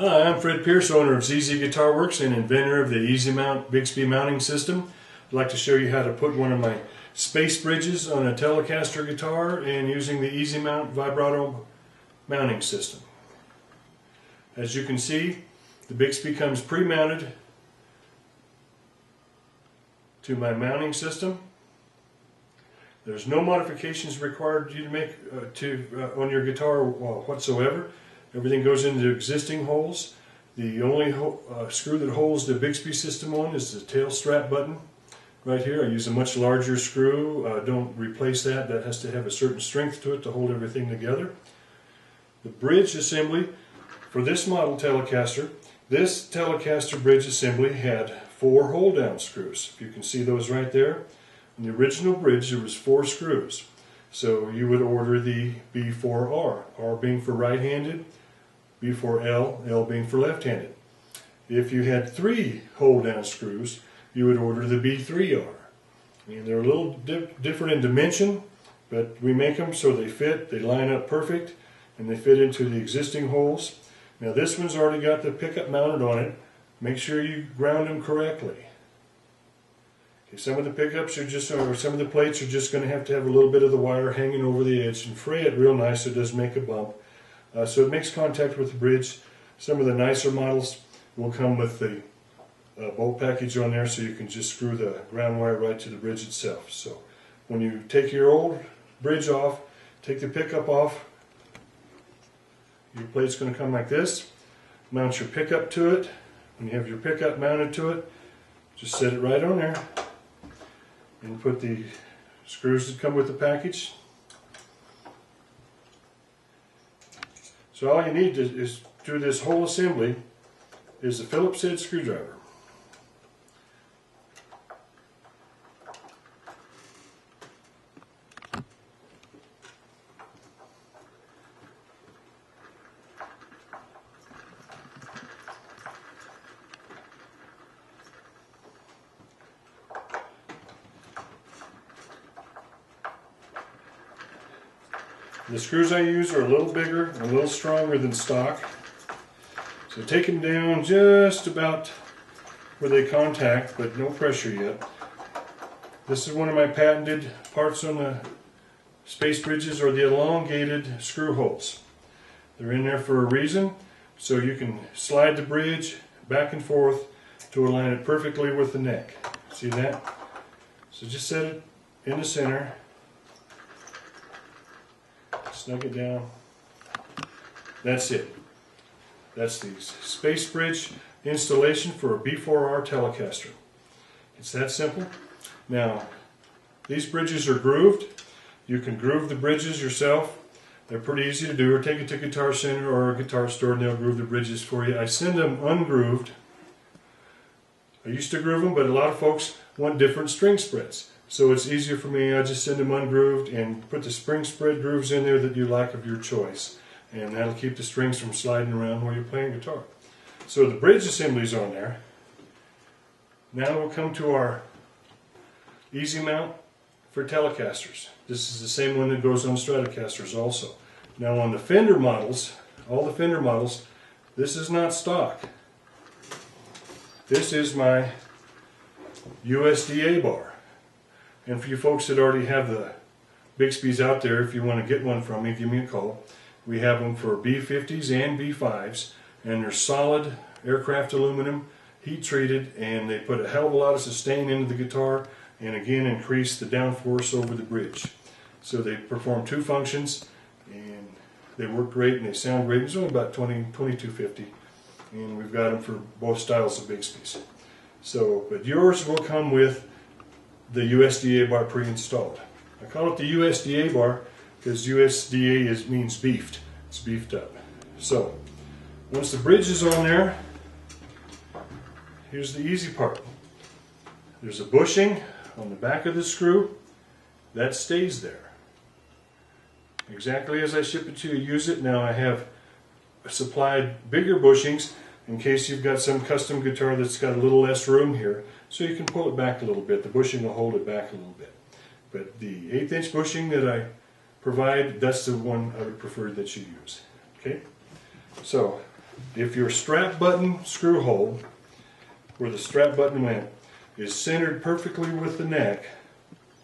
Hi, I'm Fred Pierce, owner of ZZguitarworks and inventor of the Easy Mount Bigsby mounting system. I'd like to show you how to put one of my space bridges on a Telecaster guitar and using the Easy Mount vibrato mounting system. As you can see, the Bigsby comes pre-mounted to my mounting system. There's no modifications required you to make on your guitar whatsoever. Everything goes into existing holes. The only screw that holds the Bigsby system on is the tail strap button right here. I use a much larger screw. Don't replace that. That has to have a certain strength to it to hold everything together. The bridge assembly for this model Telecaster, this Telecaster bridge assembly had 4 hold-down screws. If you can see those right there. In the original bridge there was 4 screws. So you would order the B4R, R being for right-handed, B for L, L being for left-handed. If you had 3 hold-down screws, you would order the B3R. And they're a little different in dimension, but we make them so they fit, they line up perfect, and they fit into the existing holes. Now this one's already got the pickup mounted on it. Make sure you ground them correctly. Okay, some of the pickups are just, or some of the plates are just going to have a little bit of the wire hanging over the edge and fray it real nice so it doesn't make a bump. So it makes contact with the bridge. Some of the nicer models will come with the bolt package on there, so you can just screw the ground wire right to the bridge itself. So when you take your old bridge off, take the pickup off, your plate's going to come like this. Mount your pickup to it. When you have your pickup mounted to it, just set it right on there and put the screws that come with the package. So all you need is do this whole assembly is a Phillips head screwdriver. The screws I use are a little bigger, a little stronger than stock. So take them down just about where they contact, but no pressure yet. This is one of my patented parts on the space bridges, or the elongated screw holes. They're in there for a reason, so you can slide the bridge back and forth to align it perfectly with the neck. See that? So just set it in the center. Snug it down. That's it. That's the space bridge installation for a B4R Telecaster. It's that simple. Now, these bridges are grooved. You can groove the bridges yourself. They're pretty easy to do, or take it to Guitar Center or a guitar store and they'll groove the bridges for you. I send them ungrooved. I used to groove them, but a lot of folks want different string spreads. So it's easier for me. I just send them ungrooved and put the spring spread grooves in there that you like of your choice. And that'll keep the strings from sliding around while you're playing guitar. So the bridge assembly's on there. Now we'll come to our Easy Mount for Telecasters. This is the same one that goes on Stratocasters also. Now on the Fender models, all the Fender models, this is not stock. This is my USDA bar. And for you folks that already have the Bigsbys out there, if you want to get one from me, give me a call. We have them for B50s and B5s, and they're solid aircraft aluminum, heat treated, and they put a hell of a lot of sustain into the guitar, and again increase the downforce over the bridge. So they perform 2 functions, and they work great and they sound great. It's only about $22.50, and we've got them for both styles of Bigsbys. So, but yours will come with the USDA bar pre-installed. I call it the USDA bar because USDA means beefed. It's beefed up. So once the bridge is on there, here's the easy part. There's a bushing on the back of the screw that stays there exactly as I ship it to you. Use it. Now I have supplied bigger bushings in case you've got some custom guitar that's got a little less room here, so you can pull it back a little bit. The bushing will hold it back a little bit. But the 1/8" bushing that I provide, that's the one I would prefer that you use. Okay? So if your strap button screw hole, where the strap button went, is centered perfectly with the neck,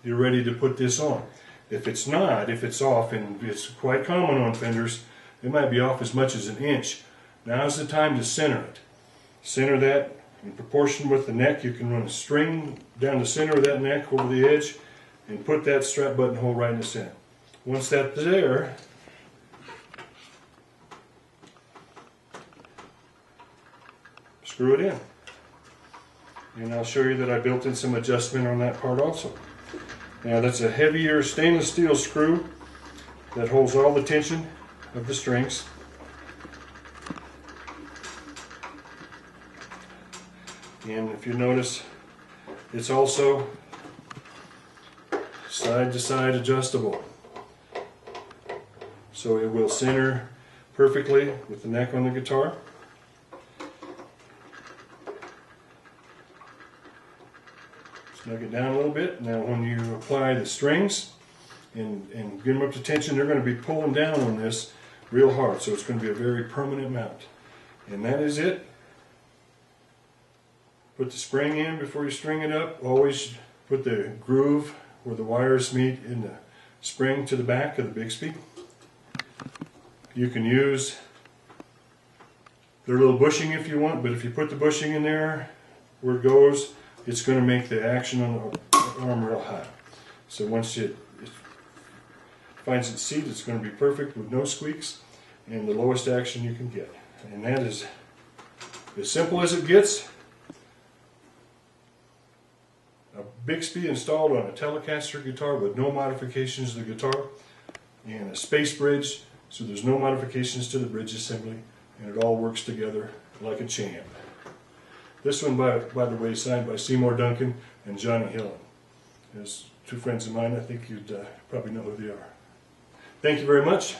you're ready to put this on. If it's not, if it's off, and it's quite common on fenders, it might be off as much as 1 inch. Now's the time to center it. Center that in proportion with the neck. You can run a string down the center of that neck over the edge and put that strap button hole right in the center. Once that's there, screw it in. And I'll show you that I built in some adjustment on that part also. Now that's a heavier stainless steel screw that holds all the tension of the strings. And if you notice, it's also side to side adjustable. So it will center perfectly with the neck on the guitar. Snug it down a little bit. Now when you apply the strings and get them up to tension, they're going to be pulling down on this real hard. So it's going to be a very permanent mount. And that is it. Put the spring in before you string it up. Always put the groove where the wires meet in the spring to the back of the Bigsby. You can use their little bushing if you want, but if you put the bushing in there where it goes, it's going to make the action on the arm real high. So once it finds its seat, it's going to be perfect with no squeaks and the lowest action you can get. And that is as simple as it gets. A Bigsby installed on a Telecaster guitar with no modifications to the guitar, and a space bridge, so there's no modifications to the bridge assembly, and it all works together like a champ. This one, by the way, signed by Seymour Duncan and Johnny Hillen. As 2 friends of mine, I think you'd probably know who they are. Thank you very much.